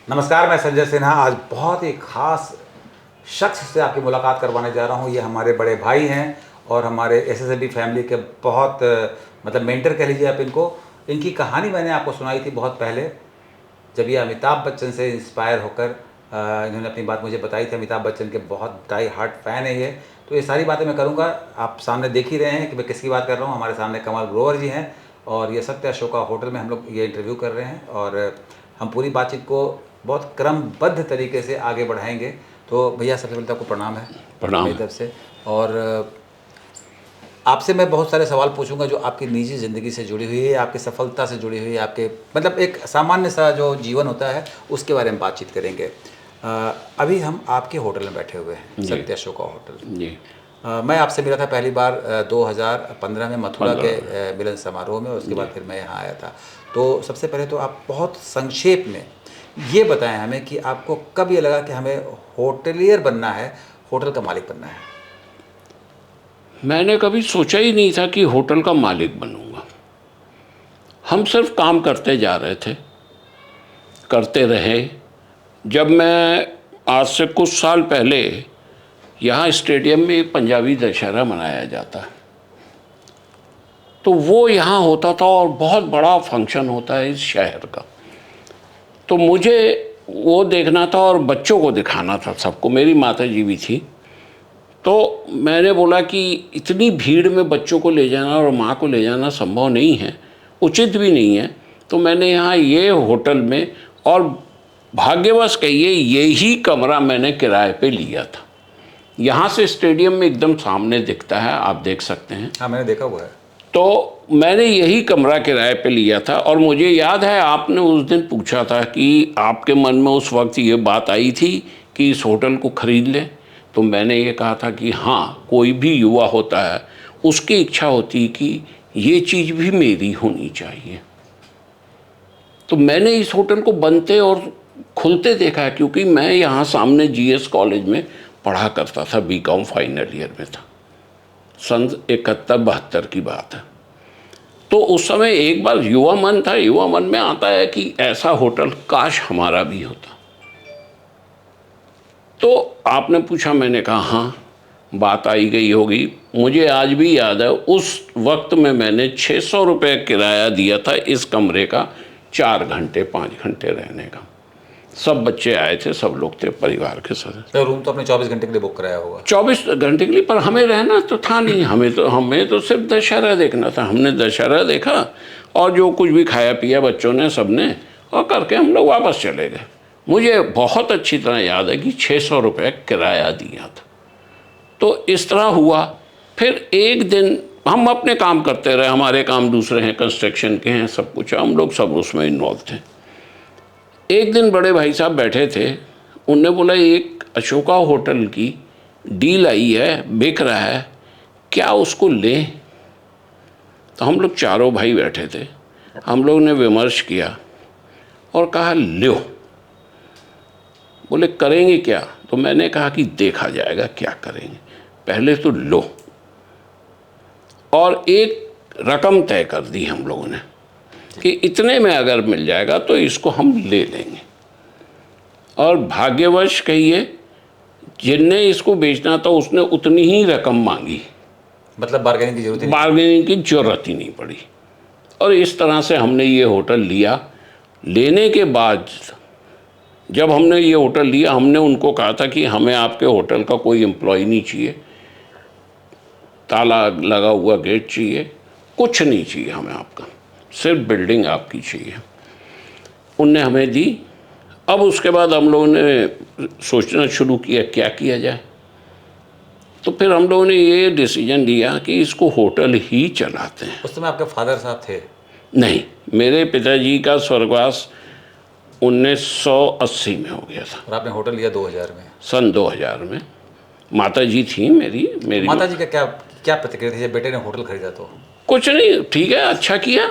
नमस्कार, मैं संजय सिन्हा। आज बहुत ही ख़ास शख्स से आपकी मुलाकात करवाने जा रहा हूँ। ये हमारे बड़े भाई हैं और हमारे एसएसबी फैमिली के बहुत मतलब मेंटर कह लीजिए आप इनको। इनकी कहानी मैंने आपको सुनाई थी बहुत पहले, जब ये अमिताभ बच्चन से इंस्पायर होकर इन्होंने अपनी बात मुझे बताई थी। अमिताभ बच्चन के बहुत डाई हार्ट फ़ैन है ये। तो ये सारी बातें मैं करूँगा। आप सामने देख ही रहे हैं कि मैं किसकी बात कर रहा हूँ। हमारे सामने कमल ग्रोवर जी हैं और ये सत्य अशोका होटल में हम लोग ये इंटरव्यू कर रहे हैं और हम पूरी बातचीत को बहुत क्रमबद्ध तरीके से आगे बढ़ाएंगे। तो भैया, सबसे पहले तो आपको प्रणाम है प्रणाम। मेरी तरफ से। और आपसे मैं बहुत सारे सवाल पूछूंगा जो आपकी निजी ज़िंदगी से जुड़ी हुई है, आपकी सफलता से जुड़ी हुई है, आपके मतलब एक सामान्य सा जो जीवन होता है उसके बारे में बातचीत करेंगे। अभी हम आपके होटल में बैठे हुए हैं, सत्य अशोका होटल जी। मैं आपसे मिला था पहली बार 2015 में मथुरा के मिलन समारोह में। उसके बाद फिर मैं यहाँ आया था। तो सबसे पहले तो आप बहुत संक्षेप में ये बताएं हमें कि आपको कब ये लगा कि हमें होटलियर बनना है, होटल का मालिक बनना है? मैंने कभी सोचा ही नहीं था कि होटल का मालिक बनूंगा। हम सिर्फ काम करते जा रहे थे, करते रहे। जब मैं आज से कुछ साल पहले यहाँ स्टेडियम में एक पंजाबी दशहरा मनाया जाता है, तो वो यहाँ होता था और बहुत बड़ा फंक्शन होता है इस शहर का। तो मुझे वो देखना था और बच्चों को दिखाना था सबको। मेरी माता जी भी थी। तो मैंने बोला कि इतनी भीड़ में बच्चों को ले जाना और माँ को ले जाना संभव नहीं है, उचित भी नहीं है। तो मैंने यहाँ ये होटल में, और भाग्यवश कहिए यही कमरा मैंने किराए पे लिया था। यहाँ से स्टेडियम में एकदम सामने दिखता है, आप देख सकते हैं। हाँ, मैंने देखा हुआ है। तो मैंने यही कमरा किराए पे लिया था। और मुझे याद है आपने उस दिन पूछा था कि आपके मन में उस वक्त ये बात आई थी कि इस होटल को ख़रीद लें। तो मैंने ये कहा था कि हाँ, कोई भी युवा होता है उसकी इच्छा होती कि ये चीज़ भी मेरी होनी चाहिए। तो मैंने इस होटल को बनते और खुलते देखा है, क्योंकि मैं यहाँ सामने जीएस कॉलेज में पढ़ा करता था, बीकॉम फाइनल ईयर में था। सन 71-72 की बात है। तो उस समय एक बार युवा मन था, युवा मन में आता है कि ऐसा होटल काश हमारा भी होता। तो आपने पूछा, मैंने कहा हाँ, बात आई गई होगी। मुझे आज भी याद है, उस वक्त में मैंने 600 रुपये किराया दिया था इस कमरे का, 4 घंटे 5 घंटे रहने का। सब बच्चे आए थे, सब लोग थे परिवार के सदस्य। तो रूम तो आपने 24 घंटे के लिए बुक कराया होगा? 24 घंटे के लिए, पर हमें रहना तो था नहीं। हमें तो सिर्फ दशहरा देखना था। हमने दशहरा देखा और जो कुछ भी खाया पिया बच्चों ने, सब ने, और करके हम लोग वापस चले गए। मुझे बहुत अच्छी तरह याद है कि 600 रुपये किराया दिया था। तो इस तरह हुआ। फिर एक दिन हम अपने काम करते रहे, हमारे काम दूसरे हैं, कंस्ट्रक्शन के हैं, सब कुछ, हम लोग सब उसमें इन्वॉल्व थे। एक दिन बड़े भाई साहब बैठे थे, उनने बोला एक अशोका होटल की डील आई है, बिक रहा है, क्या उसको लें? तो हम लोग चारों भाई बैठे थे, हम लोग ने विमर्श किया और कहा लो। बोले करेंगे क्या? तो मैंने कहा कि देखा जाएगा क्या करेंगे, पहले तो लो। और एक रकम तय कर दी हम लोगों ने कि इतने में अगर मिल जाएगा तो इसको हम ले लेंगे। और भाग्यवश कहिए, जिनने इसको बेचना था उसने उतनी ही रकम मांगी, मतलब बार्गेनिंग की जरूरत ही नहीं? बार्गेनिंग की जरूरत ही नहीं पड़ी। और इस तरह से हमने ये होटल लिया। लेने के बाद जब हमने ये होटल लिया, हमने उनको कहा था कि हमें आपके होटल का कोई एम्प्लॉय नहीं चाहिए, ताला लगा हुआ गेट चाहिए, कुछ नहीं चाहिए हमें आपका, सिर्फ बिल्डिंग आपकी चाहिए। उनने हमें दी। अब उसके बाद हम लोगों ने सोचना शुरू किया क्या किया जाए। तो फिर हम लोगों ने ये डिसीजन लिया कि इसको होटल ही चलाते हैं। उस समय आपके फादर साहब थे? नहीं, मेरे पिताजी का स्वर्गवास 1980 में हो गया था। और आपने होटल लिया 2000 में? सन 2000 में। माता जी थी मेरी माता जी का क्या क्या प्रतिक्रिया थी जब बेटे ने होटल खरीदा? तो कुछ नहीं, ठीक है, अच्छा किया।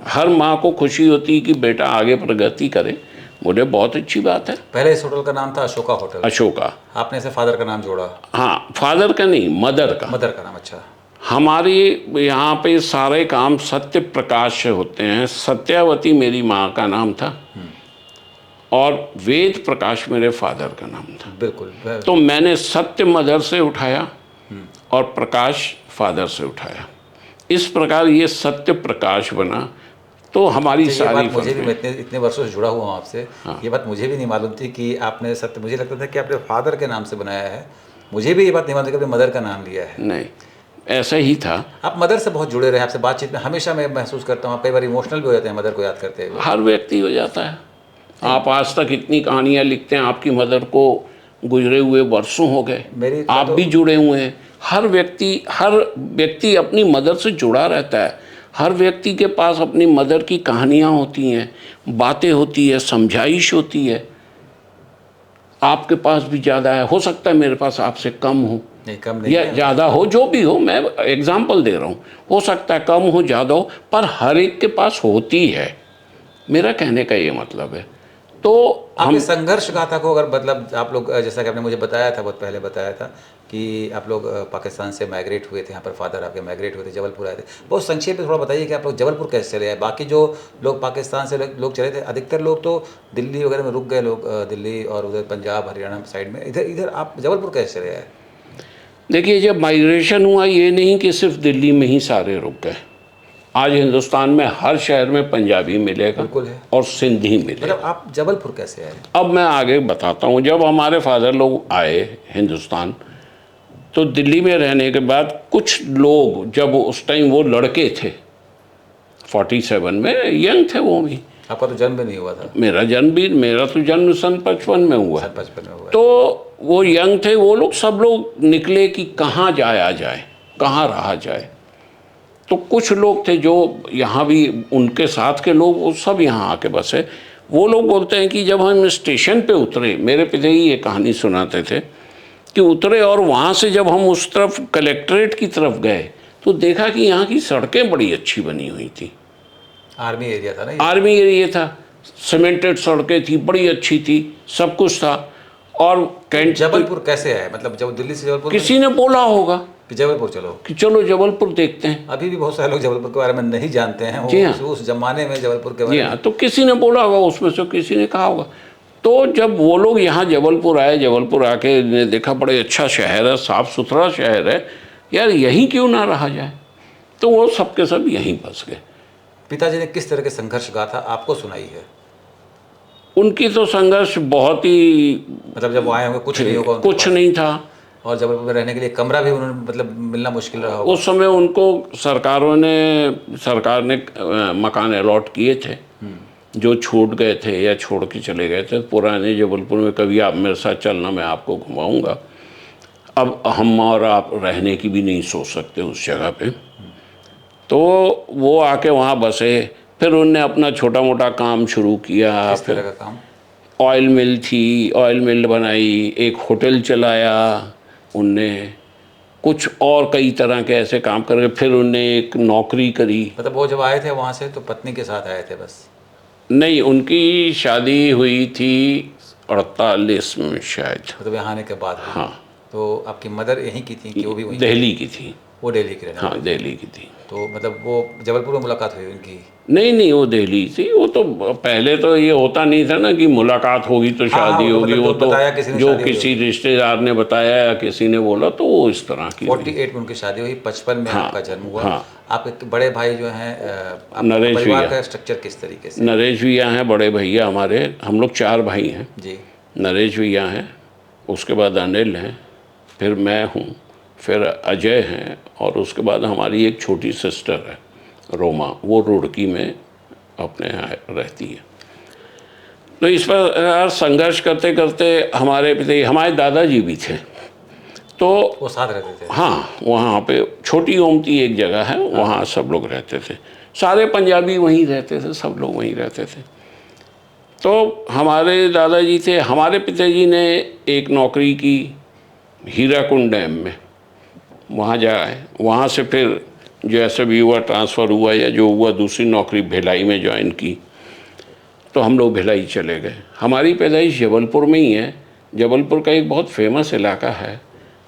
हर माँ को खुशी होती है कि बेटा आगे प्रगति करे। मुझे बहुत अच्छी बात है। पहले इस होटल का नाम था अशोका होटल? अशोका। आपने इसे फादर का नाम जोड़ा? हाँ, फादर का नहीं, मदर का। मदर का नाम? अच्छा। हमारे यहाँ पे सारे काम सत्य प्रकाश से होते हैं। सत्यावती मेरी माँ का नाम था। और वेद प्रकाश मेरे फादर का नाम था। बिल्कुल। तो मैंने सत्य मदर से उठाया और प्रकाश फादर से उठाया। इस प्रकार ये सत्य प्रकाश बना। तो हमारी ये सारी बात मुझे भी, मैं फैमिली, इतने इतने वर्षों से जुड़ा हुआ हूँ आपसे, ये बात मुझे भी नहीं मालूम थी कि आपने सत्य, मुझे लगता था कि आपने फादर के नाम से बनाया है। मुझे भी ये बात नहीं मालूम थी कि आपने मदर का नाम लिया है। नहीं ऐसा ही था। आप मदर से बहुत जुड़े रहे, आपसे बातचीत में हमेशा मैं महसूस करता हूँ आप कई बार इमोशनल भी हो जाते हैं मदर को याद करते हुए। हर व्यक्ति हो जाता है। आप आज तक इतनी कहानियाँ लिखते हैं, आपकी मदर को गुजरे हुए वर्षों हो गए, मेरी आप भी जुड़े हुए हैं। हर व्यक्ति अपनी मदर से जुड़ा रहता है। हर व्यक्ति के पास अपनी मदर की कहानियाँ होती हैं, बातें होती है, समझाइश होती है। आपके पास भी ज़्यादा है, हो सकता है मेरे पास आपसे कम हो नहीं, कम नहीं या है। ज़्यादा हो, जो भी हो, मैं एग्जाम्पल दे रहा हूँ। हो सकता है कम हो, ज़्यादा हो, पर हर एक के पास होती है। मेरा कहने का ये मतलब है। तो आपके संघर्ष गाथा को अगर, मतलब आप लोग, जैसा कि आपने मुझे बताया था, बहुत पहले बताया था कि आप लोग पाकिस्तान से माइग्रेट हुए थे, यहाँ पर फादर आपके माइग्रेट हुए थे, जबलपुर आए थे। बहुत संक्षेप में थोड़ा बताइए कि आप लोग जबलपुर कैसे चले आए। बाकी जो लोग पाकिस्तान से लोग चले थे, अधिकतर लोग तो दिल्ली वगैरह में रुक गए, लोग दिल्ली और उधर पंजाब हरियाणा साइड में। इधर इधर आप जबलपुर कैसे चले आए? देखिए, जब माइग्रेशन हुआ, ये नहीं कि सिर्फ दिल्ली में ही सारे रुक गए। आज हिंदुस्तान में हर शहर में पंजाबी मिलेगा, बिल्कुल है। और सिंधी मिलेगा। मतलब आप जबलपुर कैसे आए? अब मैं आगे बताता हूँ। जब हमारे फादर लोग आए हिंदुस्तान, तो दिल्ली में रहने के बाद कुछ लोग, जब उस टाइम वो लड़के थे, 47 में, यंग थे वो भी। आपका तो जन्म भी नहीं हुआ था। मेरा तो जन्म सन 55 में हुआ है। 55 में हुआ है। तो वो यंग थे, वो लोग, सब लोग निकले कि कहाँ जाया जाए, कहाँ रहा जाए। तो कुछ लोग थे जो यहाँ भी, उनके साथ के लोग, वो सब यहाँ आके बसे। वो लोग बोलते हैं कि जब हम स्टेशन पे उतरे, मेरे पिताजी ये कहानी सुनाते थे कि उतरे, और वहाँ से जब हम उस तरफ कलेक्ट्रेट की तरफ गए, तो देखा कि यहाँ की सड़कें बड़ी अच्छी बनी हुई थी। आर्मी एरिया था ना ये? आर्मी एरिया था, सीमेंटेड सड़कें थी, बड़ी अच्छी थी, सब कुछ था। और कैंट, जबलपुर कैसे आए? मतलब जब दिल्ली से जबलपुर किसी ने बोला होगा कि जबलपुर चलो, कि चलो जबलपुर देखते हैं। अभी भी बहुत सारे लोग जबलपुर के बारे में नहीं जानते हैं। जी हाँ। उस जमाने में जबलपुर के जी बारे हाँ, में तो किसी ने बोला होगा, उसमें से किसी ने कहा होगा। तो जब वो लोग यहाँ जबलपुर आए, जबलपुर आके ने देखा बड़े अच्छा शहर है, साफ़ सुथरा शहर है, यार यहीं क्यों ना रहा जाए। तो वो सब के सब यहीं बस गए। पिताजी ने किस तरह के संघर्ष गाथा आपको सुनाई है? उनकी तो संघर्ष बहुत ही, मतलब जब वो आए होंगे कुछ नहीं होगा उनके कुछ पास, नहीं था। और जबलपुर में रहने के लिए कमरा भी उन्होंने, मतलब मिलना मुश्किल रहा होगा। उस समय उनको सरकार ने मकान अलॉट किए थे, जो छूट गए थे या छोड़ के चले गए थे। पुराने जबलपुर में कभी आप मेरे साथ चलना, मैं आपको घुमाऊंगा। अब हम और आप रहने की भी नहीं सोच सकते उस जगह पे। तो वो आके वहाँ बसे। फिर उनने अपना छोटा मोटा काम शुरू किया। किस तरह का काम? ऑयल मिल थी, ऑयल मिल बनाई, एक होटल चलाया उनने, कुछ और कई तरह के ऐसे काम करके फिर उनने एक नौकरी करी। मतलब वो जब आए थे वहाँ से तो पत्नी के साथ आए थे बस? नहीं, उनकी शादी हुई थी 48 में शायद। मतलब यहाँ आने के बाद हुई। हाँ। तो आपकी मदर यहीं की थी कि वो भी वहीं? दिल्ली की थी। वो दिल्ली की रहने हाँ, वाली? दिल्ली की थी। तो मतलब वो जबलपुर में मुलाकात हुई उनकी? नहीं, वो दिल्ली थी। वो तो पहले तो ये होता नहीं था ना कि मुलाकात होगी तो शादी हाँ, होगी। मतलब वो तो बताया किसी ने, जो शादी किसी हुई। रिश्तेदार ने बताया या किसी ने बोला, तो वो इस तरह की हुई। 48 में उनकी शादी हुई, 55 में हाँ, आपका जन्म हुआ। हाँ। आपके बड़े भाई जो हैं, आपके नरेश परिवार भैया। का स्ट्रक्चर किस तरीके से? नरेश भैया हैं बड़े भैया हमारे। हम लोग 4 भाई हैं जी। नरेश भैया हैं, उसके बाद अनिल हैं, फिर मैं हूँ, फिर अजय हैं, और उसके बाद हमारी एक छोटी सिस्टर है रोमा, वो रुड़की में अपने यहाँ रहती है। तो इस पर यार संघर्ष करते करते हमारे दादाजी भी थे, तो वो साथ रहते थे? हाँ, वहाँ पे छोटी ओमती एक जगह है, वहाँ सब लोग रहते थे। सारे पंजाबी वहीं रहते थे, सब लोग वहीं रहते थे। तो हमारे दादाजी थे, हमारे पिताजी ने एक नौकरी की हीराकुंड डैम में, वहाँ जाए, वहाँ से फिर जैसे भी हुआ ट्रांसफ़र हुआ या जो हुआ, दूसरी नौकरी भिलाई में ज्वाइन की। तो हम लोग भिलाई चले गए। हमारी पैदाइश जबलपुर में ही है। जबलपुर का एक बहुत फेमस इलाका है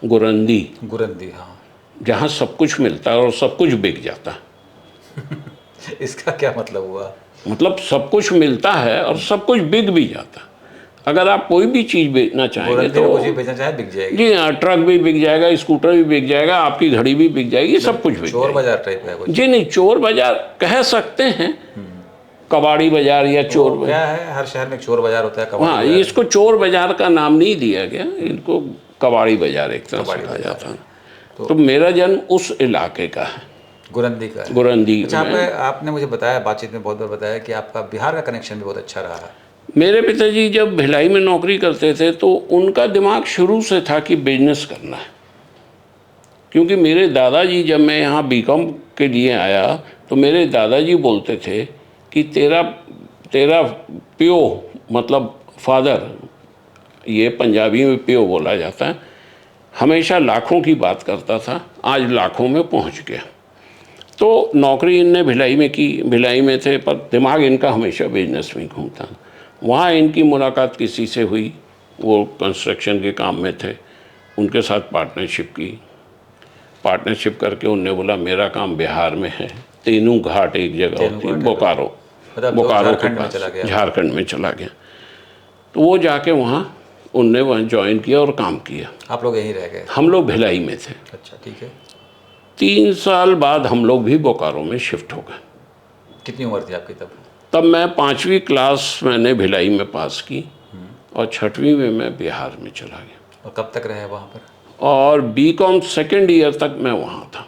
गुरंदी, हाँ। जहाँ सब कुछ मिलता है और सब कुछ बिक जाता है। इसका क्या मतलब हुआ? मतलब सब कुछ मिलता है और सब कुछ बिक भी जाता है। अगर आप कोई भी चीज़ बेचना चाहेंगे बुरंदी में तो कुछ भी बेचना चाहे बिक जाएगी। जी हाँ, ट्रक भी बिक जाएगा, स्कूटर भी बिक जाएगा, आपकी घड़ी भी बिक जाएगी, सब कुछ बिक चोर जाएगा। बाजार टाइप का है कुछ। जी नहीं, चोर बाजार कह सकते हैं, कबाड़ी बाजार या चोर वो क्या है, हर शहर में एक चोर बाजार होता है, कबाड़ी हाँ, बाजार। इसको चोर बाजार का नाम नहीं दिया गया, इनको कबाड़ी बाजार एक तरह से कबाड़ी कहा बाजार जाता है। तो मेरा जन्म उस इलाके का है, गुरंदी का है। गुरंदी अच्छा, में। आपने मुझे बताया, बातचीत में बहुत बार बताया कि आपका बिहार का कनेक्शन भी बहुत अच्छा रहा है। मेरे पिताजी जब भिलाई में नौकरी करते थे तो उनका दिमाग शुरू से था कि बिजनेस करना है, क्योंकि मेरे दादाजी, जब मैं यहाँ बीकॉम के लिए आया तो मेरे दादाजी बोलते थे कि तेरा प्यो मतलब फादर, ये पंजाबी में प्यो बोला जाता है, हमेशा लाखों की बात करता था, आज लाखों में पहुँच गया। तो नौकरी इनने भिलाई में की, भिलाई में थे, पर दिमाग इनका हमेशा बिजनेस में घूमता। वहाँ इनकी मुलाकात किसी से हुई, वो कंस्ट्रक्शन के काम में थे, उनके साथ पार्टनरशिप की। पार्टनरशिप करके उनने बोला मेरा काम बिहार में है, तेनू घाट एक जगह होती है, बोकारो, मतलब बोकारो के झारखंड में पास, चला गया। झारखंड में चला गया। तो वो जाके वहाँ उनने वहाँ ज्वाइन किया और काम किया। आप लोग यहीं रह गए? हम लोग भिलाई में थे। अच्छा, ठीक है। 3 साल बाद हम लोग भी बोकारो में शिफ्ट हो गए। कितनी उम्र थी आपकी तब? तब मैं 5वीं क्लास मैंने भिलाई में पास की और 6वीं में मैं बिहार में चला गया। और कब तक रहे वहाँ पर? और बीकॉम सेकेंड ईयर तक मैं वहाँ था।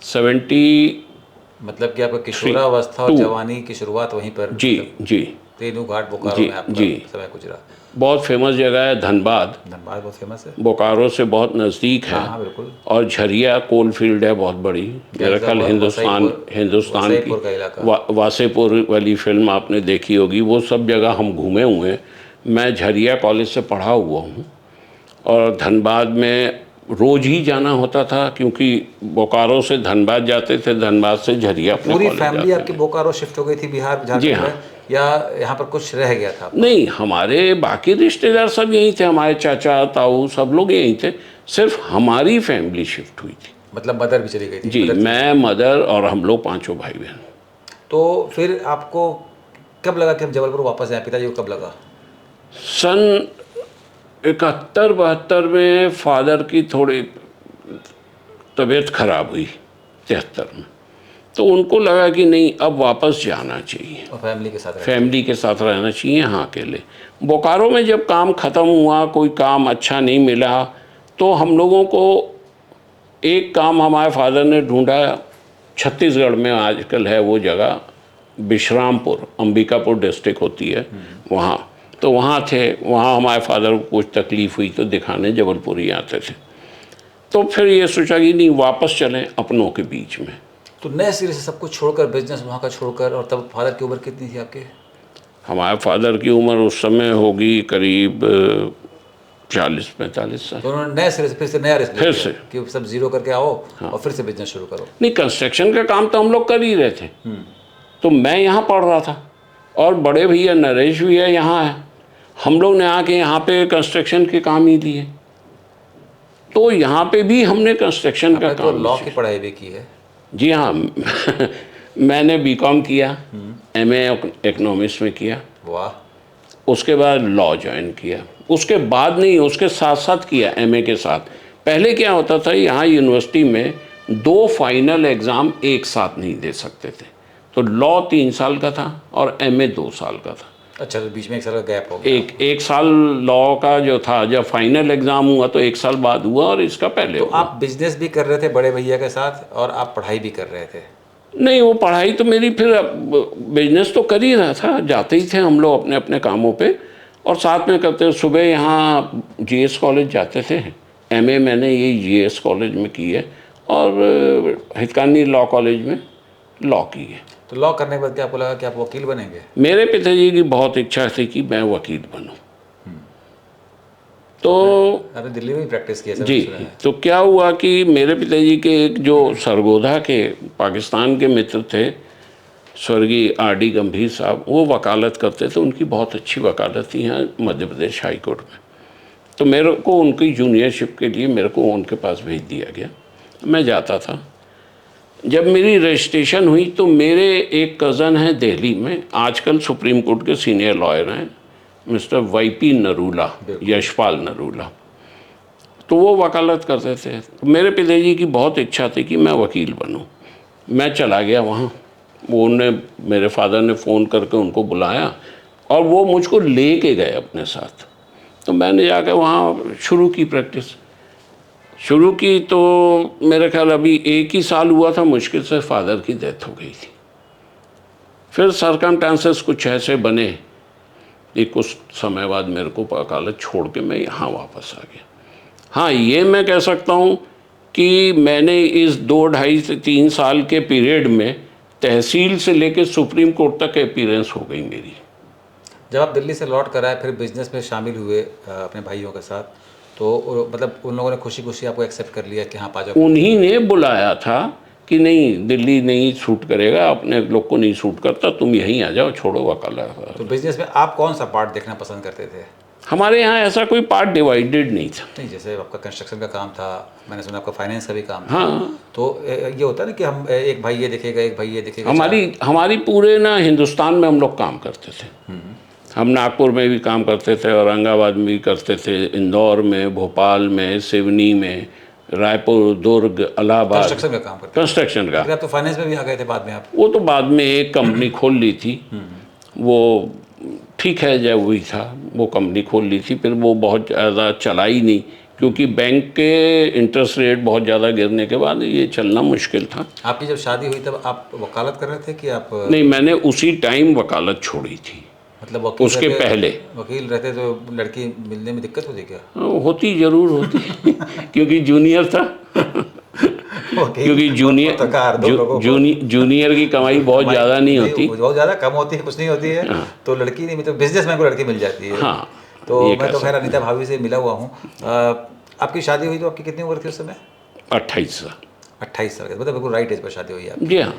70 मतलब कि आपका किशोरावस्था और जवानी की शुरुआत वहीं पर? जी। तेनू घाट बोकारो में आपका समय गुजरा। बहुत फेमस जगह है धनबाद। धनबाद बहुत फेमस है, बोकारो से बहुत नज़दीक है। हाँ बिल्कुल। और झरिया कोल फील्ड है बहुत बड़ी, मेरा ख्याल हिंदुस्तान की का इलाका। वासेपुर वाली फिल्म आपने देखी होगी। वो सब जगह हम घूमे हुए हैं। मैं झरिया कॉलेज से पढ़ा हुआ हूँ और धनबाद में रोज़ ही जाना होता था, क्योंकि बोकारो से धनबाद जाते थे, धनबाद से झरिया अपने पूरी कॉलेज फैमिली जाते आपकी थे। बोकारो शिफ्ट हो गई थी बिहार झारखंड जी हाँ। में, या यहाँ पर कुछ रह गया था? नहीं, हमारे बाकी रिश्तेदार सब यहीं थे, हमारे चाचा ताऊ सब लोग यहीं थे, सिर्फ हमारी फैमिली शिफ्ट हुई थी। मतलब मदर भी चली गई थी? जी, मैं, मदर और हम लोग 5 भाई बहन। तो फिर आपको कब लगा कि हम जबलपुर वापस आए? पिताजी को कब लगा? सन 71-72 में फादर की थोड़ी तबीयत खराब हुई, 73 में, तो उनको लगा कि नहीं, अब वापस जाना चाहिए और फैमिली के साथ फैमिली के साथ रहना चाहिए। हाँ, अकेले बोकारो में जब काम ख़त्म हुआ, कोई काम अच्छा नहीं मिला, तो हम लोगों को एक काम हमारे फादर ने ढूंढा, छत्तीसगढ़ में आजकल है वो जगह, विश्रामपुर, अंबिकापुर डिस्ट्रिक्ट होती है वहाँ। तो वहाँ थे, वहाँ हमारे फादर को कुछ तकलीफ़ हुई तो दिखाने जबलपुर ही आते थे। तो फिर ये सोचा कि नहीं, वापस चलें अपनों के बीच में। तो नए सिरे से सब कुछ छोड़कर, बिजनेस वहाँ का छोड़कर, और तब फादर की उम्र कितनी थी आपके? हमारे फादर की उम्र उस समय होगी करीब 40-45 साल। तो उन्होंने नए सिरे से फिर से नया रिस्क फिर लिया से। कि सब जीरो करके आओ और फिर से बिजनेस शुरू करो। नहीं, कंस्ट्रक्शन का काम तो हम लोग कर ही रहे थे। तो मैं यहाँ पढ़ रहा था और बड़े भैया नरेश भैया यहाँ है, हम लोग ने आके यहाँ पे कंस्ट्रक्शन के काम ही दिए। तो यहाँ पे भी हमने कंस्ट्रक्शन का तो काम। लॉ की पढ़ाई भी की है? जी हाँ। मैंने बीकॉम किया, एमए इकोनॉमिक्स में किया, वाह। उसके बाद लॉ ज्वाइन किया। उसके बाद नहीं, उसके साथ साथ किया एमए के साथ। पहले क्या होता था, यहाँ यूनिवर्सिटी में 2 फाइनल एग्ज़ाम एक साथ नहीं दे सकते थे, तो लॉ 3 साल का था और एमए 2 साल का था। अच्छा, तो बीच में 1 साल का गैप हो गया। एक साल लॉ का जो था, जब फाइनल एग्ज़ाम हुआ तो 1 साल बाद हुआ और इसका पहले हुआ। आप बिजनेस भी कर रहे थे बड़े भैया के साथ और आप पढ़ाई भी कर रहे थे? नहीं, वो पढ़ाई तो मेरी, फिर बिजनेस तो कर ही रहा था, जाते ही थे हम लोग अपने अपने कामों पे और साथ में करते। सुबह यहाँ जीएस कॉलेज जाते थे, एमए मैंने ये जीएस कॉलेज में की है और हितकानी लॉ कॉलेज में लॉ की है। तो लॉ करने के बाद क्या आपको लगा कि आप वकील बनेंगे? मेरे पिताजी की बहुत इच्छा थी कि मैं वकील बनूं। तो आपने दिल्ली में ही प्रैक्टिस किया? जी। तो क्या हुआ कि मेरे पिताजी के एक जो सरगोधा के पाकिस्तान के मित्र थे, स्वर्गीय आरडी गंभीर साहब, वो वकालत करते थे, उनकी बहुत अच्छी वकालत थी यहाँ मध्य प्रदेश हाई कोर्ट में। तो मेरे को उनकी जूनियरशिप के लिए मेरे को उनके पास भेज दिया गया, मैं जाता था। जब मेरी रजिस्ट्रेशन हुई तो मेरे एक कज़न हैं दिल्ली में, आजकल सुप्रीम कोर्ट के सीनियर लॉयर हैं, मिस्टर वाईपी नरूला, यशपाल नरूला, तो वो वकालत करते थे। तो मेरे पिताजी की बहुत इच्छा थी कि मैं वकील बनूं। मैं चला गया वहाँ, वो मेरे फादर ने फ़ोन करके उनको बुलाया और वो मुझको ले के गए अपने साथ। तो मैंने जाकर वहाँ शुरू की प्रैक्टिस शुरू की। तो मेरे ख्याल अभी 1 ही साल हुआ था, मुश्किल से फादर की डेथ हो गई थी। फिर सरकमस्टांसेस कुछ ऐसे बने कि कुछ समय बाद मेरे को वकालत छोड़ के मैं यहाँ वापस आ गया। हाँ, ये मैं कह सकता हूँ कि मैंने इस 2 ढाई से 3 साल के पीरियड में तहसील से लेकर सुप्रीम कोर्ट तक अपीयरेंस हो गई मेरी। जब आप दिल्ली से लौट कर आए, फिर बिजनेस में शामिल हुए अपने भाइयों के साथ, तो मतलब उन लोगों ने खुशी खुशी आपको एक्सेप्ट कर लिया कि हाँ पाजा? उन्हीं ने बुलाया था कि नहीं, दिल्ली नहीं सूट करेगा, अपने लोग को नहीं सूट करता, तुम यहीं आ जाओ, छोड़ो वकालत। तो बिजनेस में आप कौन सा पार्ट देखना पसंद करते थे? हमारे यहाँ ऐसा कोई पार्ट डिवाइडेड नहीं था। नहीं, जैसे आपका कंस्ट्रक्शन का काम था, मैंने सुना आपका फाइनेंस का भी काम था। हाँ, तो ये होता है ना कि हम एक भाई ये देखेगा, एक भाई ये देखेगा। हमारी पूरे ना हिंदुस्तान में हम लोग काम करते थे। हम नागपुर में भी काम करते थे, औरंगाबाद में भी करते थे, इंदौर में, भोपाल में, सिवनी में, रायपुर, दुर्ग, इलाहाबाद। कंस्ट्रक्शन का काम करते कंस्ट्रक्शन का। थे। आप तो फाइनेंस में भी आ गए थे बाद में आप? वो तो बाद में एक कंपनी खोल ली थी, वो ठीक है, जब हुई था वो कंपनी खोल ली थी, फिर वो बहुत ज़्यादा चला ही नहीं, क्योंकि बैंक के इंटरेस्ट रेट बहुत ज़्यादा गिरने के बाद ये चलना मुश्किल था। आपकी जब शादी हुई तब आप वकालत कर रहे थे कि आप? नहीं, मैंने उसी टाइम वकालत छोड़ी थी। मतलब वकील उसके पहले वकील रहते तो लड़की मिलने में दिक्कत होती क्या? होती जरूर होती क्योंकि जूनियर था क्योंकि जूनियर की कमाई बहुत ज़्यादा नहीं होती, बहुत ज़्यादा कम होती है, कुछ नहीं होती है। हाँ। तो लड़की नहीं, मतलब बिजनेसमैन को लड़की मिल जाती है। हाँ, तो मैं तो खैर अनीता भाभी से मिला हुआ हूँ। आपकी शादी हुई तो आपकी कितनी उम्र थी उस समय? 28 साल। 28 साल का, मतलब बिल्कुल राइट एज पर शादी हुई है आपकी। जी हाँ,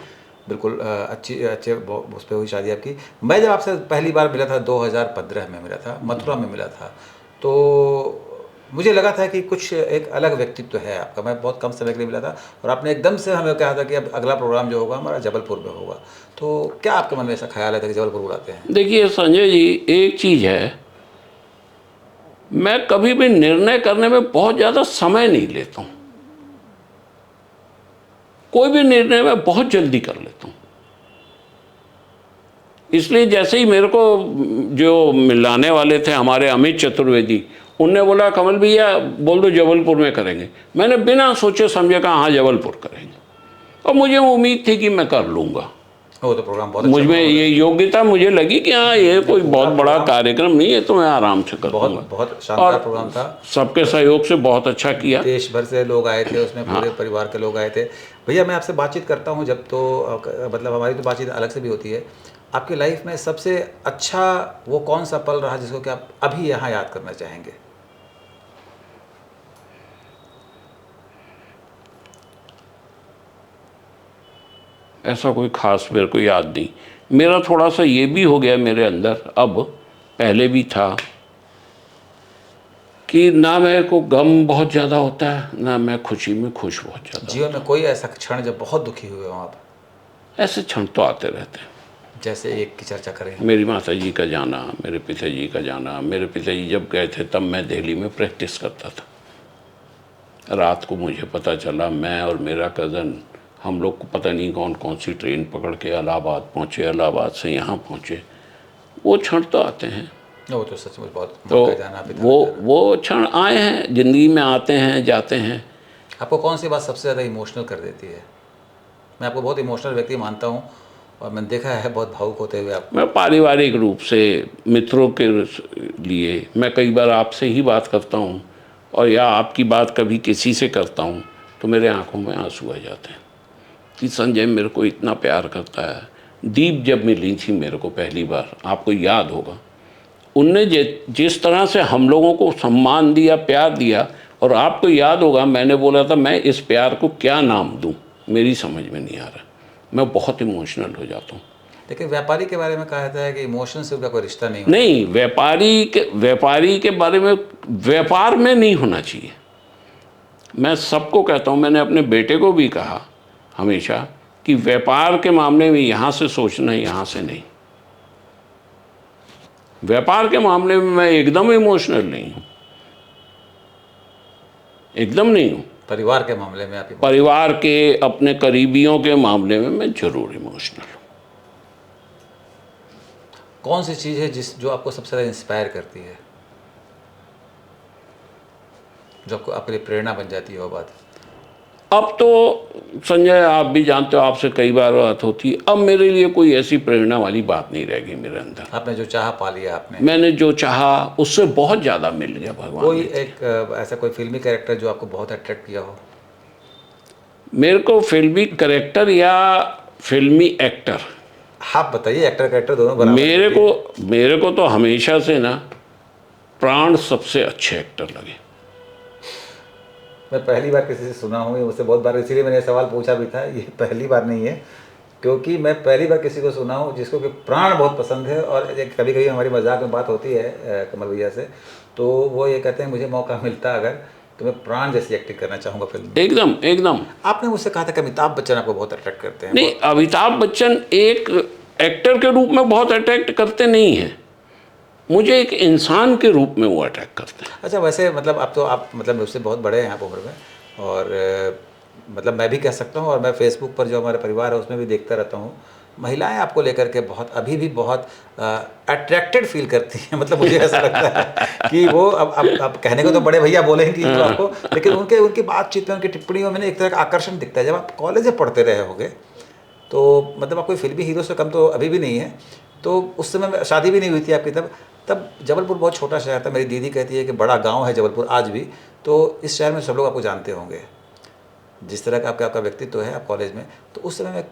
बिल्कुल अच्छे उस पर हुई शादी आपकी। मैं जब आपसे पहली बार मिला था 2015 में मिला था, मथुरा में मिला था, तो मुझे लगा था कि कुछ एक अलग व्यक्तित्व है आपका। मैं बहुत कम समय के लिए मिला था और आपने एकदम से हमें कहा था कि अब अगला प्रोग्राम जो होगा हमारा जबलपुर में होगा। तो क्या आपके मन में ऐसा ख्याल है था कि जबलपुर बुलाते हैं? देखिए संजय जी, एक चीज़ है, मैं कभी भी निर्णय करने में बहुत ज़्यादा समय नहीं लेता हूँ। कोई भी निर्णय मैं बहुत जल्दी कर लेता हूँ। इसलिए जैसे ही मेरे को जो मिलाने वाले थे हमारे अमित चतुर्वेदी, उनने बोला कमल भैया बोल दो जबलपुर में करेंगे, मैंने बिना सोचे समझे कहा हाँ जबलपुर करेंगे, और मुझे उम्मीद थी कि मैं कर लूँगा। वो तो प्रोग्राम बहुत मुझ में ये योग्यता मुझे लगी कि हाँ ये कोई बहुत बड़ा कार्यक्रम नहीं है, तो मैं आराम से कर लूँगा। बहुत शानदार प्रोग्राम था, सबके सहयोग से बहुत अच्छा किया। देश भर से लोग आए थे उसमें, पूरे परिवार के लोग आए थे। भैया मैं आपसे बातचीत करता हूँ जब, तो मतलब हमारी तो बातचीत अलग से भी होती है। आपकी लाइफ में सबसे अच्छा वो कौन सा पल रहा जिसको कि आप अभी यहाँ याद करना चाहेंगे? ऐसा कोई खास मेरे को याद नहीं। मेरा थोड़ा सा ये भी हो गया मेरे अंदर, अब पहले भी था कि ना मेरे को गम बहुत ज़्यादा होता है, ना मैं खुशी में खुश बहुत ज़्यादा। जीवन में कोई ऐसा क्षण जब बहुत दुखी हुए हो आप? ऐसे क्षण तो आते रहते हैं। जैसे एक की चर्चा करें। मेरी माता जी का जाना, मेरे पिताजी का जाना। मेरे पिताजी जब गए थे तब मैं दिल्ली में प्रैक्टिस करता था। रात को मुझे पता चला, मैं और मेरा कज़न, हम लोग को पता नहीं कौन कौन सी ट्रेन पकड़ के इलाहाबाद पहुँचे, इलाहाबाद से यहाँ पहुँचे। वो क्षण तो आते हैं। वो तो सचमुच बहुत, तो वो क्षण आए हैं, ज़िंदगी में आते हैं जाते हैं। आपको कौन सी बात सबसे ज़्यादा इमोशनल कर देती है? मैं आपको बहुत इमोशनल व्यक्ति मानता हूँ और मैंने देखा है बहुत भावुक होते हुए आप। मैं पारिवारिक रूप से, मित्रों के लिए मैं कई बार आपसे ही बात करता हूँ, और या आपकी बात कभी किसी से करता हूँ तो मेरे आंखों में आंसू आ जाते हैं कि संजय मेरे को इतना प्यार करता है। दीप जब मिली थी मेरे को पहली बार, आपको याद होगा, उनने जिस तरह से हम लोगों को सम्मान दिया, प्यार दिया, और आपको याद होगा मैंने बोला था मैं इस प्यार को क्या नाम दूँ, मेरी समझ में नहीं आ रहा। मैं बहुत इमोशनल हो जाता हूँ। लेकिन व्यापारी के बारे में कहा जाता है कि इमोशन से उनका कोई रिश्ता नहीं। नहीं, व्यापारी के बारे में, व्यापार में नहीं होना चाहिए। मैं सबको कहता हूँ, मैंने अपने बेटे को भी कहा हमेशा कि व्यापार के मामले में यहाँ से सोचना है, यहाँ से नहीं। व्यापार के मामले में मैं एकदम इमोशनल नहीं हूँ, एकदम नहीं हूँ। परिवार के मामले में आप परिवार के, अपने करीबियों के मामले में मैं जरूर इमोशनल हूँ। कौन सी चीज़ है जो आपको सबसे ज़्यादा इंस्पायर करती है, जो आपको आपके लिए प्रेरणा बन जाती है वो बात? अब तो संजय आप भी जानते हो, आपसे कई बार बात होती है, अब मेरे लिए कोई ऐसी प्रेरणा वाली बात नहीं रह गई मेरे अंदर। आपने जो चाहा पा लिया आपने। मैंने जो चाहा उससे बहुत ज़्यादा मिल गया भगवान कोई ने। एक ऐसा कोई फिल्मी कैरेक्टर जो आपको बहुत अट्रैक्ट किया हो? मेरे को फिल्मी कैरेक्टर या फिल्मी एक्टर, आप बताइए, एक्टर कैरेक्टर दोनों बराबर मेरे को तो हमेशा से ना प्राण सबसे अच्छे एक्टर लगे। मैं पहली बार किसी से सुना हूँ, ये मुझसे बहुत बार, इसीलिए मैंने ये सवाल पूछा भी था, ये पहली बार नहीं है, क्योंकि मैं पहली बार किसी को सुना हूँ जिसको कि प्राण बहुत पसंद है। और कभी कभी हमारी मजाक में बात होती है कमल भैया से, तो वो ये कहते हैं मुझे मौका मिलता अगर तो मैं प्राण जैसी एक्टिंग करना चाहूँगा फिल्म में। एकदम एकदम। आपने मुझसे कहा था कि अमिताभ बच्चन आपको बहुत अट्रैक्ट करते हैं। नहीं, अमिताभ बच्चन एक एक्टर के रूप में बहुत अट्रैक्ट करते नहीं हैं, मुझे एक इंसान के रूप में वो अट्रैक्ट करते हैं। अच्छा, वैसे मतलब आप मतलब मुझसे बहुत बड़े हैं आप उम्र में, और मतलब मैं भी कह सकता हूँ, और मैं फेसबुक पर जो हमारा परिवार है उसमें भी देखता रहता हूँ, महिलाएं आपको लेकर के बहुत अभी भी बहुत अट्रैक्टेड फील करती हैं। मतलब मुझे ऐसा लगता है कि वो अब कहने को तो बड़े भैया बोलेंगी तो आपको, लेकिन उनकी बातचीत में, उनकी टिप्पणियों में एक तरह का आकर्षण दिखता है। जब आप कॉलेज में पढ़ते रहे होगे तो मतलब आप कोई फिल्मी हीरो से कम तो अभी भी नहीं है, तो उस समय शादी भी नहीं हुई थी आपकी तब जबलपुर बहुत छोटा शहर था। मेरी दीदी कहती है कि बड़ा गांव है जबलपुर आज भी, तो इस शहर में सब लोग आपको जानते होंगे, जिस तरह का आपका व्यक्तित्व है। आप कॉलेज में तो उस समय में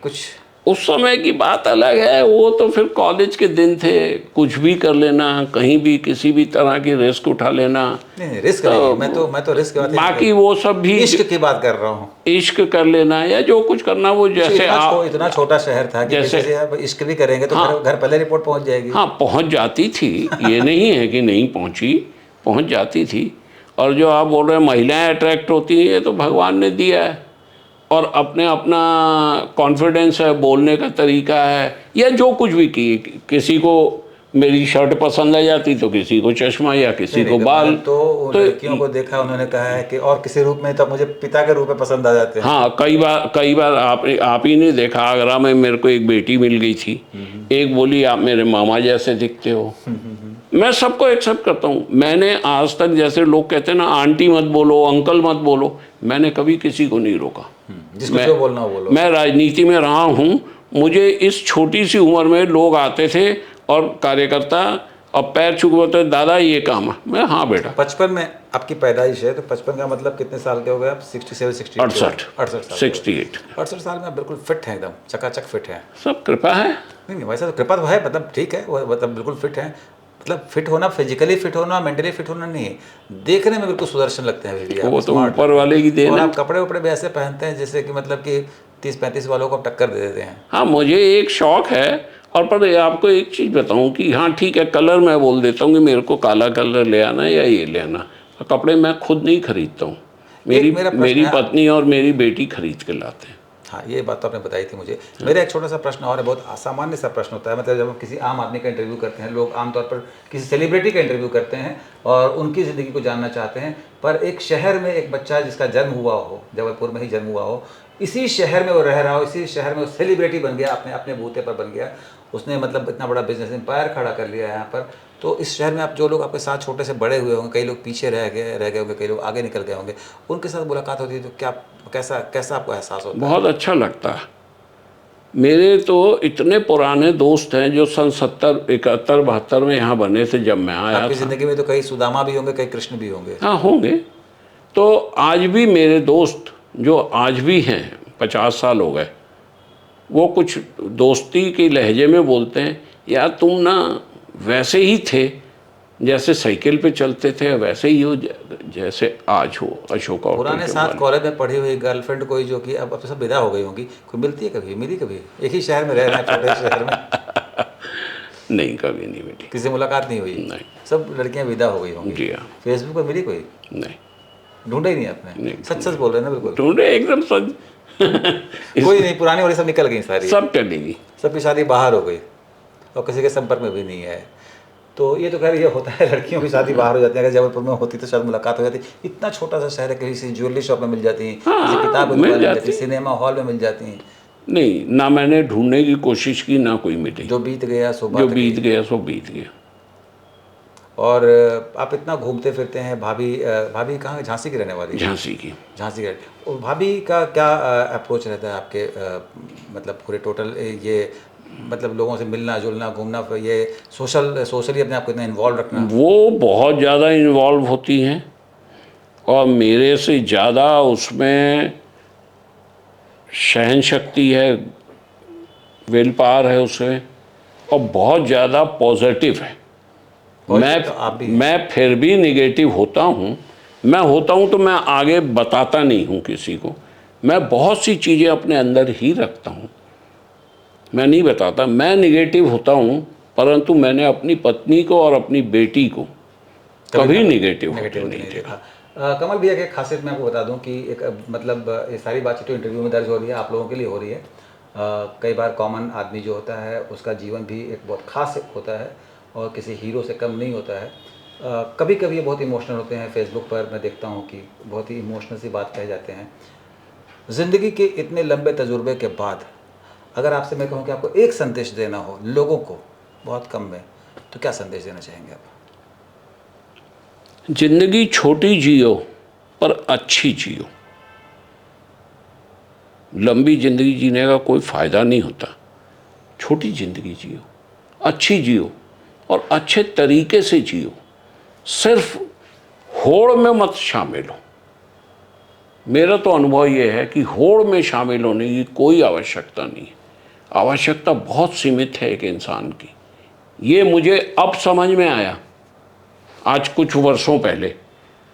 कुछ, उस समय की बात अलग है, वो तो फिर कॉलेज के दिन थे, कुछ भी कर लेना, कहीं भी किसी भी तरह की रिस्क उठा लेना। नहीं रिस्क तो, नहीं, मैं तो रिस्क की बात, बाकी वो सब भी इश्क की बात कर रहा हूँ। इश्क कर लेना या जो कुछ करना, वो जैसे इतना छोटा शहर था कि जैसे आप इश्क भी करेंगे तो घर पहले रिपोर्ट पहुँच जाएगी। हाँ, पहुँच जाती थी, ये नहीं है कि नहीं पहुँची, पहुँच जाती थी। और जो आप बोल रहे हैं महिलाएं अट्रैक्ट होती हैं, ये तो भगवान ने दिया है, और अपना कॉन्फिडेंस है, बोलने का तरीका है, या जो कुछ भी किसी को मेरी शर्ट पसंद आ जाती तो किसी को चश्मा या किसी को बाल। तो लड़कियों को देखा, उन्होंने कहा है कि और किसी रूप में तो मुझे पिता के रूप में पसंद आ जाते हैं। हाँ, कई बार आप ही ने देखा, आगरा में मेरे को एक बेटी मिल गई थी, एक बोली आप मेरे मामा जैसे दिखते हो। मैं सबको एक्सेप्ट करता हूँ। मैंने आज तक, जैसे लोग कहते हैं ना आंटी मत बोलो, अंकल मत बोलो, मैंने कभी किसी को नहीं रोका। जिसको जो बोलना हो बोलो। मैं राजनीति में रहा हूँ, मुझे इस छोटी सी उम्र में लोग आते थे और कार्यकर्ता, और पैर छू के बोलते दादा ये काम है, मैं हाँ बेटा। 55 में आपकी पैदाइश है, तो 55 का मतलब कितने साल के हो गए आप? 67, 68 68 साल में आप बिल्कुल फिट हैं, एकदम चकाचक फिट हैं। सब कृपा है। नहीं वैसा तो कृपा तो है, मतलब ठीक है, वो मतलब बिल्कुल फिट है। मतलब फिट होना, फिजिकली फिट होना, मेंटली फिट होना नहीं है, देखने में बिल्कुल सुदर्शन लगते हैं अभी भी। वो तो ऊपर वाले की देन है। और आप कपड़े वपड़े भी ऐसे पहनते हैं जैसे कि मतलब कि 30-35 वालों को टक्कर दे देते हैं। हाँ, मुझे एक शौक है। और पर आपको एक चीज़ बताऊं कि हाँ ठीक है, कलर मैं बोल देता हूँ कि मेरे को काला कलर ले आना या ये ले आना, कपड़े मैं खुद नहीं खरीदता हूँ, मेरी पत्नी और मेरी बेटी खरीद के लाते हैं। हाँ, ये बात तो आपने बताई थी मुझे। मेरा एक छोटा सा प्रश्न और है, बहुत असामान्य सा प्रश्न होता है। मतलब जब हम किसी आम आदमी का इंटरव्यू करते हैं, लोग आमतौर पर किसी सेलिब्रिटी का इंटरव्यू करते हैं और उनकी ज़िंदगी को जानना चाहते हैं, पर एक शहर में एक बच्चा जिसका जन्म हुआ हो, जबलपुर में ही जन्म हुआ हो, इसी शहर में वो रह रहा हो, इसी शहर में वो सेलिब्रिटी बन गया, अपने बूते पर बन गया, उसने मतलब इतना बड़ा बिजनेस एम्पायर खड़ा कर लिया है यहाँ पर। तो इस शहर में आप जो लोग आपके साथ छोटे से बड़े हुए होंगे, कई लोग पीछे रह गए होंगे, कई लोग आगे निकल गए होंगे, उनके साथ मुलाकात होती है तो क्या कैसा आपको एहसास होता है? बहुत अच्छा लगता है। मेरे तो इतने पुराने दोस्त हैं जो सन 70, 71, 72 में यहाँ बने थे जब मैं आया था। आपकी ज़िंदगी में तो कई सुदामा भी होंगे, कई कृष्ण भी होंगे। हाँ होंगे। तो आज भी मेरे दोस्त जो आज भी हैं, 50 साल हो गए, वो कुछ दोस्ती के लहजे में बोलते हैं, यार तुम ना वैसे ही थे जैसे साइकिल पे चलते थे, वैसे ही हो जैसे आज हो। अशोका पुराने साथ कॉलेज में पढ़ी हुई गर्लफ्रेंड कोई जो कि अब तो सब विदा हो गई होंगी, कोई मिलती है कभी? मिली कभी? एक ही शहर में रह रहे हैं, छोटे शहर में। नहीं, कभी नहीं मिली, किसी मुलाकात नहीं हुई? नहीं, सब लड़कियां विदा हो गई होंगी। जी हाँ। फेसबुक पर मिली कोई? नहीं, ढूंढा ही नहीं आपने? नहीं, सच बोल रहे हैं ना? बिल्कुल ढूंढे एकदम सच। कोई नहीं, पुरानी वाली सब निकल गई सारी, सब चली गई, सबकी शादी बाहर हो गई और किसी के संपर्क में भी नहीं है। तो ये तो खैर ये होता है, लड़कियों की शादी बाहर हो जाती है। अगर जबलपुर में होती तो शायद मुलाकात हो जाती। इतना छोटा सा शहर है, किसी ज्वेलरी शॉप में मिल जाती, किसी किताब की दुकान में मिल जाती, सिनेमा हॉल में मिल जाती। नहीं, ना मैंने ढूंढने की कोशिश की, ना कोई मिली। जो बीत गया सो जो बीत गया सो बीत गया। और आप इतना घूमते फिरते हैं। भाभी कहाँ, झांसी की रहने वाली? झांसी की। झांसी की। और भाभी का क्या अप्रोच रहता है आपके मतलब पूरे टोटल ये मतलब लोगों से मिलना जुलना, घूमना, ये सोशली अपने आप को इतना इन्वॉल्व रखना? वो बहुत ज़्यादा इन्वॉल्व होती हैं और मेरे से ज़्यादा उसमें सहन शक्ति है, विल पावर है उसमें, और बहुत ज़्यादा पॉजिटिव है। मैं फिर भी निगेटिव होता हूँ। मैं होता हूँ तो मैं आगे बताता नहीं हूँ किसी को। मैं बहुत सी चीज़ें अपने अंदर ही रखता हूँ, मैं नहीं बताता। मैं निगेटिव होता हूँ, परंतु मैंने अपनी पत्नी को और अपनी बेटी को कभी निगेटिव होते नहीं देखा। कमल भैया की एक खासियत मैं आपको बता दूं कि एक मतलब ये सारी बातचीत तो इंटरव्यू में दर्ज हो रही है, आप लोगों के लिए हो रही है। कई बार कॉमन आदमी जो होता है उसका जीवन भी एक बहुत खास होता है और किसी हीरो से कम नहीं होता है। कभी कभी ये बहुत इमोशनल होते हैं। फेसबुक पर मैं देखता हूँ कि बहुत ही इमोशनल सी बात कह जाते हैं। ज़िंदगी के इतने लंबे तजुर्बे के बाद अगर आपसे मैं कहूँ कि आपको एक संदेश देना हो लोगों को बहुत कम में, तो क्या संदेश देना चाहेंगे आप? जिंदगी छोटी जियो पर अच्छी जियो। लंबी जिंदगी जीने का कोई फ़ायदा नहीं होता। छोटी जिंदगी जियो, अच्छी जियो और अच्छे तरीके से जियो। सिर्फ होड़ में मत शामिल हो। मेरा तो अनुभव ये है कि होड़ में शामिल होने की कोई आवश्यकता नहीं है। आवश्यकता बहुत सीमित है एक इंसान की। ये मुझे अब समझ में आया, आज कुछ वर्षों पहले।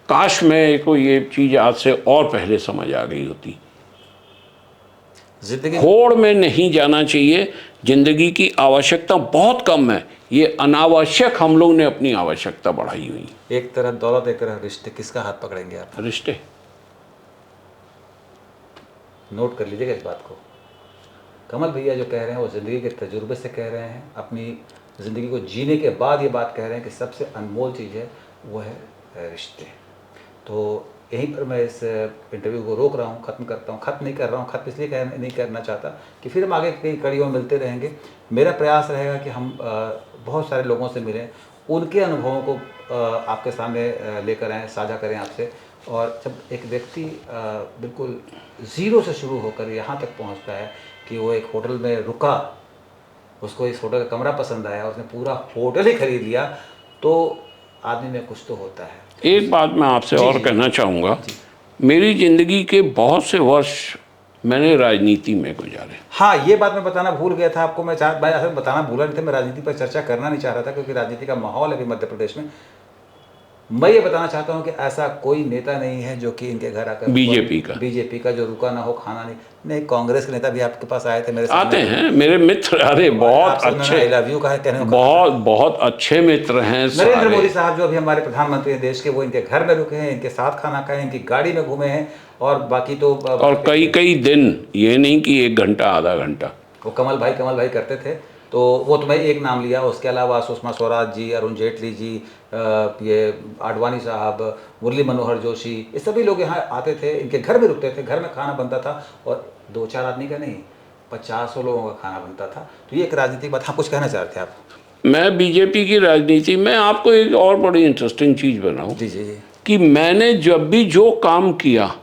काश मेरे को ये चीज़ आज से और पहले समझ आ गई होती। जिंदगी होड़ में नहीं जाना चाहिए। जिंदगी की आवश्यकता बहुत कम है, ये अनावश्यक हम लोग ने अपनी आवश्यकता बढ़ाई हुई। एक तरह दौलत, एक तरह रिश्ते, किसका हाथ पकड़ेंगे आप? रिश्ते। नोट कर लीजिएगा इस बात को। कमल भैया जो कह रहे हैं वो ज़िंदगी के तजुर्बे से कह रहे हैं, अपनी ज़िंदगी को जीने के बाद ये बात कह रहे हैं कि सबसे अनमोल चीज़ है वो है रिश्ते। तो यहीं पर मैं इस इंटरव्यू को रोक रहा हूँ, ख़त्म करता हूँ। ख़त्म नहीं कर रहा हूँ, ख़त्म इसलिए नहीं करना चाहता कि फिर हम आगे कई कड़ियों में मिलते रहेंगे। मेरा प्रयास रहेगा कि हम बहुत सारे लोगों से मिलें, उनके अनुभवों को आपके सामने लेकर आएँ, साझा करें आपसे। और जब एक व्यक्ति बिल्कुल ज़ीरो से शुरू होकर यहाँ तक पहुँचता है कि वो एक होटल में रुका, उसको इस होटल का कमरा पसंद आया, उसने पूरा होटल ही खरीद लिया, तो आदमी में कुछ तो होता है। एक बात मैं आपसे और कहना चाहूँगा, मेरी ज़िंदगी के बहुत से वर्ष मैंने राजनीति में गुजारे। हाँ, ये बात मैं बताना भूल गया था आपको। मैं असल बताना भूला नहीं था। मैं राजनीति पर चर्चा करना नहीं चाह रहा था क्योंकि राजनीति का माहौल है अभी मध्य प्रदेश में। मैं ये बताना चाहता हूँ कि ऐसा कोई नेता नहीं है जो कि इनके घर आकर बीजेपी का जो रुका ना हो, खाना नहीं। कांग्रेस के नेता भी आपके पास आए थे, मेरे आते हैं मेरे मित्र। अरे बहुत अच्छे, आई लव यू का कहने बहुत अच्छे मित्र हैं। नरेंद्र मोदी साहब जो अभी हमारे प्रधानमंत्री हैं देश के, वो इनके घर में रुके हैं, इनके साथ खाना खाए, इनकी गाड़ी में घूमे हैं। और बाकी तो और कई दिन, ये नहीं कि 1 घंटा आधा घंटा। वो कमल भाई करते थे। तो वो तो मैं एक नाम लिया, उसके अलावा सुषमा स्वराज जी, अरुण जेटली जी, ये आडवाणी साहब, मुरली मनोहर जोशी, ये सभी लोग यहाँ आते थे, इनके घर में रुकते थे। घर में खाना बनता था और 2-4 आदमी का नहीं, 50 लोगों का खाना बनता था। तो ये एक राजनीतिक बात। हाँ, कुछ कहना चाह रहे थे आप? मैं बीजेपी की राजनीति में आपको एक और बड़ी इंटरेस्टिंग चीज़ बनाऊँ जी कि मैंने जब भी जो काम किया,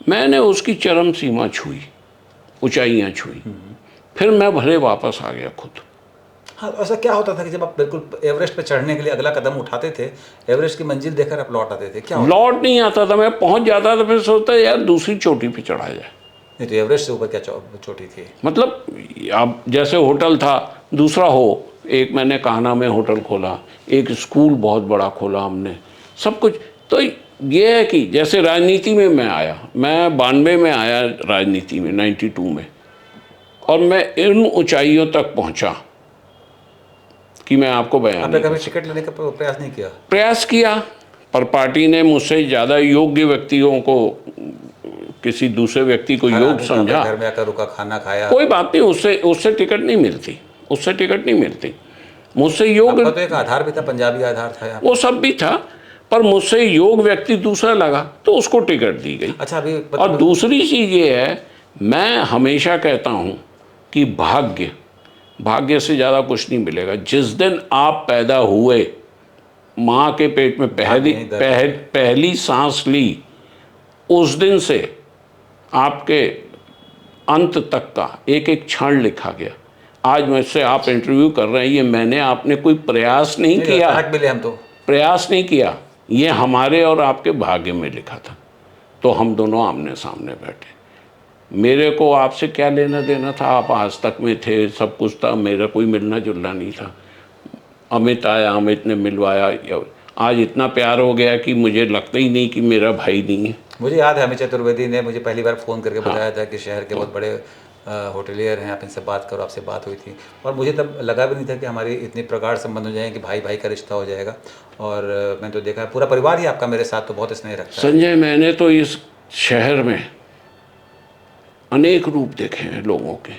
मैंने उसकी चरम सीमा छुई, ऊंचाइयाँ छुई, फिर मैं भले वापस आ गया खुद। हाँ, ऐसा क्या होता था कि जब आप बिल्कुल एवरेस्ट पे चढ़ने के लिए अगला कदम उठाते थे, एवरेस्ट की मंजिल देखकर आप लौट आते थे? क्या लौट नहीं आता था, मैं पहुंच जाता था, फिर सोचता यार दूसरी चोटी पे चढ़ा जाए। नहीं तो एवरेस्ट से ऊपर क्या चोटी थी? मतलब अब जैसे होटल था, दूसरा हो, एक मैंने कान्हा में होटल खोला, एक स्कूल बहुत बड़ा खोला हमने, सब कुछ। तो ये है कि जैसे राजनीति में मैं आया, मैं 92 में आया राजनीति में, 92 में, और मैं इन ऊंचाइयों तक पहुंचा कि मैं आपको बयान आपने कभी टिकट लेने का प्रयास नहीं किया? प्रयास किया, पर पार्टी ने मुझसे ज़्यादा योग्य व्यक्तियों को, किसी दूसरे व्यक्ति को योग्य समझा। घर में आकर रुका, खाना खाया, कोई बात नहीं, उससे टिकट नहीं मिलती, उससे टिकट नहीं मिलती। मुझसे योग्य, आपका तो एक आधार भी था, पंजाबी आधार था यहाँ। वो सब भी था, पर मुझसे योग्य व्यक्ति दूसरा लगा तो उसको टिकट दी गई। अच्छा, अभी और दूसरी चीज़ ये है, मैं हमेशा कहता हूँ कि भाग्य से ज़्यादा कुछ नहीं मिलेगा। जिस दिन आप पैदा हुए, माँ के पेट में पहली सांस ली, उस दिन से आपके अंत तक का एक एक क्षण लिखा गया। आज मुझसे आप इंटरव्यू कर रहे हैं, ये मैंने आपने कोई प्रयास नहीं किया, मिले हम तो प्रयास नहीं किया, ये हमारे और आपके भाग्य में लिखा था। तो हम दोनों आमने सामने बैठे। मेरे को आपसे क्या लेना देना था? आप आज तक में थे, सब कुछ था, मेरा कोई मिलना जुलना नहीं था। अमित आया, अमित ने मिलवाया, आज इतना प्यार हो गया कि मुझे लगता ही नहीं कि मेरा भाई नहीं है। मुझे याद है अमित चतुर्वेदी ने मुझे पहली बार फ़ोन करके बताया था कि शहर के बहुत बड़े होटलियर हैं, आप इनसे बात करो, आपसे बात हुई थी। और मुझे तब लगा भी नहीं था कि हमारी इतनी प्रगाढ़ संबंध हो जाएंगे कि भाई भाई का रिश्ता हो जाएगा। और मैंने तो देखा है पूरा परिवार ही आपका मेरे साथ तो बहुत स्नेह रखता है। संजय, मैंने तो इस शहर में अनेक रूप देखे हैं लोगों के।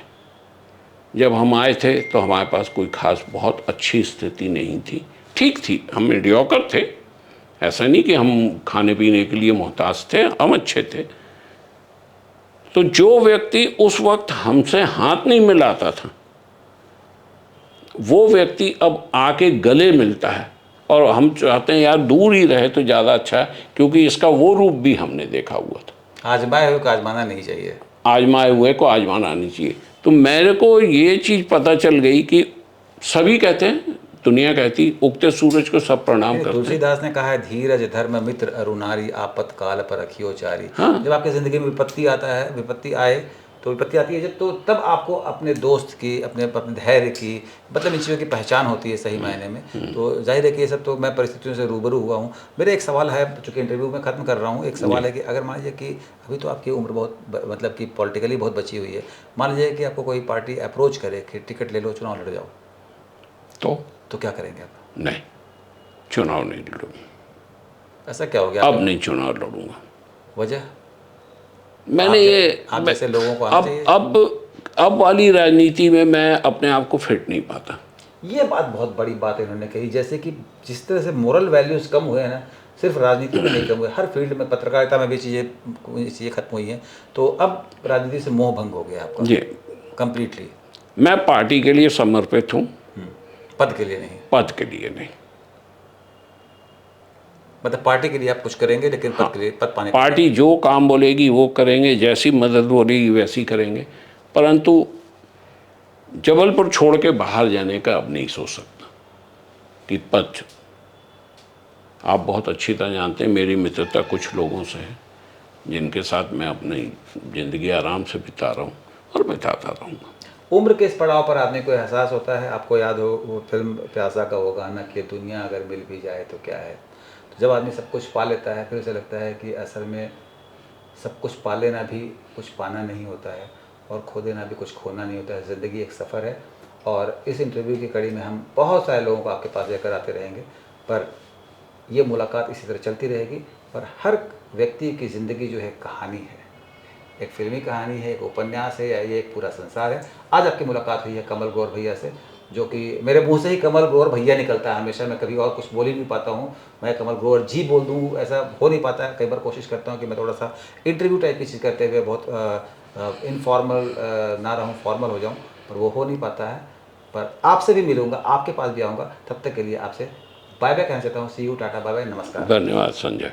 जब हम आए थे तो हमारे पास कोई खास बहुत अच्छी स्थिति नहीं थी, ठीक थी, हम मीडियोकर थे, ऐसा नहीं कि हम खाने पीने के लिए मोहताज थे, हम अच्छे थे। तो जो व्यक्ति उस वक्त हमसे हाथ नहीं मिलाता था, वो व्यक्ति अब आके गले मिलता है। और हम चाहते हैं यार दूर ही रहे तो ज़्यादा अच्छा है, क्योंकि इसका वो रूप भी हमने देखा हुआ था। आजमाए हुए को आजमाना नहीं चाहिए, आजमाए हुए को आजमाना नहीं चाहिए। तो मेरे को ये चीज़ पता चल गई कि सभी कहते हैं, दुनिया कहती, उगते सूरज को सब प्रणाम करते हैं। तुलसीदास ने कहा है, धीरज धर्म मित्र अरुनारी, आपत काल पर रखियो चारी। हाँ। जब आपकी ज़िंदगी में विपत्ति आता है, विपत्ति आए तो विपत्ति आती है जब, तो तब आपको अपने दोस्त की, अपने धैर्य की, मतलब इन चीज़ों की पहचान होती है सही मायने में। तो जाहिर है कि ये सब तो मैं परिस्थितियों से रूबरू हुआ हूँ। मेरा एक सवाल है, चूँकि इंटरव्यू में ख़त्म कर रहा हूँ, एक सवाल है कि अगर मान लीजिए कि अभी तो आपकी उम्र बहुत मतलब कि पॉलिटिकली बहुत बची हुई है, मान लीजिए कि आपको कोई पार्टी अप्रोच करे कि टिकट ले लो, चुनाव लड़ जाओ, तो क्या करेंगे आप? नहीं, चुनाव नहीं लड़ूंगा। ऐसा क्या हो गया? अब नहीं चुनाव लड़ूंगा। वजह? मैंने आप जैसे लोगों को आना चाहिए। अब वाली राजनीति में मैं अपने आप को फिट नहीं पाता। ये बात बहुत बड़ी बात इन्होंने कही, जैसे कि जिस तरह से मोरल वैल्यूज कम हुए हैं ना, सिर्फ राजनीति में नहीं कम हुए, हर फील्ड में, पत्रकारिता में भी चीज़ें खत्म हुई हैं। तो अब राजनीति से मोह भंग हो गया आपका जी, कंप्लीटली। मैं पार्टी के लिए समर्पित हूँ, पद के लिए नहीं। पद के लिए नहीं। मतलब पार्टी के लिए आप कुछ करेंगे, लेकिन पद के लिए, पद पाने पार्टी जो काम बोलेगी वो करेंगे, जैसी मदद बोलेगी वैसी करेंगे, परंतु जबलपुर छोड़ के बाहर जाने का अब नहीं सोच सकता कि पद। आप बहुत अच्छी तरह जानते हैं मेरी मित्रता कुछ लोगों से है जिनके साथ मैं अपनी ज़िंदगी आराम से बिता रहा हूँ और बिताता रहूँगा। उम्र के इस पड़ाव पर आदमी को एहसास होता है। आपको याद हो वो फिल्म प्यासा का वो गाना कि दुनिया अगर मिल भी जाए तो क्या है। तो जब आदमी सब कुछ पा लेता है, फिर उसे लगता है कि असल में सब कुछ पा लेना भी कुछ पाना नहीं होता है, और खो देना भी कुछ खोना नहीं होता है। ज़िंदगी एक सफ़र है, और इस इंटरव्यू की कड़ी में हम बहुत सारे लोगों को आपके पास लेकर आते रहेंगे, पर ये मुलाकात इसी तरह चलती रहेगी। पर हर व्यक्ति की ज़िंदगी जो है कहानी है, एक फिल्मी कहानी है, एक उपन्यास है, या ये एक पूरा संसार है। आज आपकी मुलाकात हुई है कमल ग्रोवर भैया से, जो कि मेरे मुंह से ही कमल ग्रोवर भैया निकलता है हमेशा। मैं कभी और कुछ बोल ही नहीं पाता हूँ, मैं कमल ग्रोवर जी बोल दूँ, ऐसा हो नहीं पाता है। कई बार कोशिश करता हूँ कि मैं थोड़ा सा इंटरव्यू टाइप की चीज़ करते हुए बहुत इनफॉर्मल ना रहूँ, फॉर्मल हो जाऊँ, पर वो हो नहीं पाता है। पर आपसे भी मिलूँगा, आपके पास भी आऊँगा। तब तक के लिए आपसे बाय बाय कहना चाहता हूँ। सी यू, टाटा, बाय बाय, नमस्कार। धन्यवाद संजय।